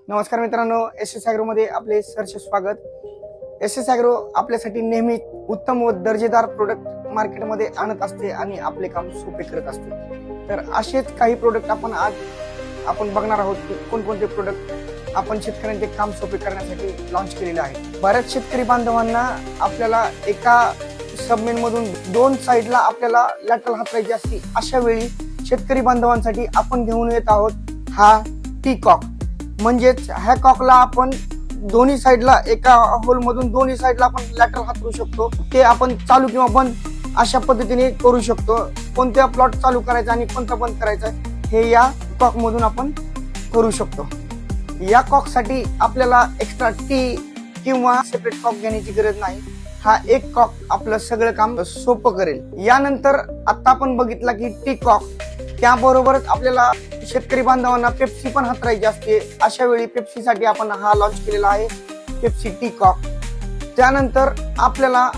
नमस्कार मित्रांनो, S S agro मध्ये आपले सहर्ष स्वागत। एस एस ॲग्रो आपल्यासाठी नेहमी उत्तम व दर्जेदार प्रोडक्ट मार्केटमध्ये आणत असते आणि आपले काम सोपे करत असते। तर असेच काही प्रोडक्ट आपण बघणार आहोत की कोणकोणते प्रोडक्ट आपण शेतकऱ्यांचे काम सोपे करण्यासाठी लॉन्च केलेले आहेत। बऱ्याच शेतकरी बांधवांना आपल्याला एका सबमेन मधून दोन साइडला आपल्याला लॅटरल हातरायची असते, अशा वेळी शेतकरी बांधवांसाठी आपण घेऊन येत आहोत हा टी कॉक। म्हणजेच ह्या कॉकला आपण दोन्ही साइडला एका होल मधून दोन्ही साइडला आपण लॅटरल हातरू शकतो। ते आपण चालू किंवा बंद अशा पद्धतीने करू शकतो। कोणत्या प्लॉट चालू करायचा आणि कोणता बंद करायचा हे या कॉक मधून आपण करू शकतो। या कॉक साठी आपल्याला एक्स्ट्रा टी किंवा सेपरेट कॉक घेण्याची गरज नाही। हा एक कॉक आपलं सगळं काम सोपं करेल। यानंतर आता आपण बघितला की टी कॉक, त्याबरोबरच आपल्याला शेतकरी बांधवांना पेप्सी पण हातरायची असते, अशा वेळी पेप्सी साठी आपण हा लॉन्च केलेला आहे पेप्सी टी कॉक। त्यानंतर आपल्याला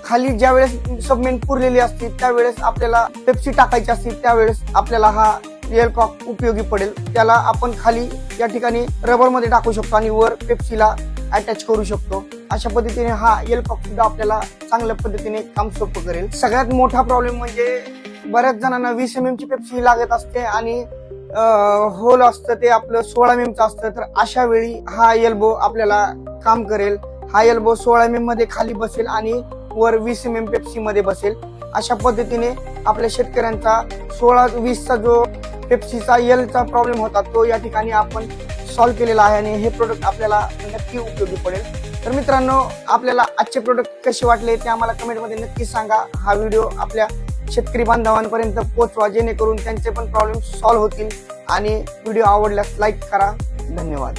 खाली ज्यावेळेस सबमेन पुरलेली असते त्यावेळेस आपल्याला पेप्सी टाकायची असते, त्यावेळेस आपल्याला हा एल कॉक उपयोगी पडेल। त्याला आपण खाली या ठिकाणी रबर मध्ये टाकू शकतो आणि वर पेप्सीला अटॅच करू शकतो। अशा पद्धतीने हा एल कॉक सुद्धा आपल्याला चांगल्या पद्धतीने काम सोपं करेल। सगळ्यात मोठा प्रॉब्लेम म्हणजे बऱ्याच जणांना 20 mm ची पेप्सी लागत असते आणि होल असतं ते आपलं 16 mm चं असतं। तर अशा वेळी हा एल्बो आपल्याला काम करेल। हा एल्बो 16 mm मध्ये खाली बसेल आणि वर 20 mm पेप्सी मध्ये बसेल। अशा पद्धतीने आपल्या शेतकऱ्यांचा 16-20 चा जो पेप्सीचा एलचा प्रॉब्लेम होता तो या ठिकाणी आपण सॉल्व्ह केलेला आहे आणि हे प्रोडक्ट आपल्याला नक्की उपयोगी पडेल। तर मित्रांनो, आपल्याला आजचे प्रोडक्ट कसे वाटले ते आम्हाला कमेंट मध्ये नक्की सांगा। हा व्हिडिओ आपल्या शेतकरी बांधवांपर्यंत पोहोचवा, जेणेकरून त्यांचे पण प्रॉब्लेम सॉल्व्ह होतील। आणि व्हिडिओ आवडल्यास लाईक करा। धन्यवाद।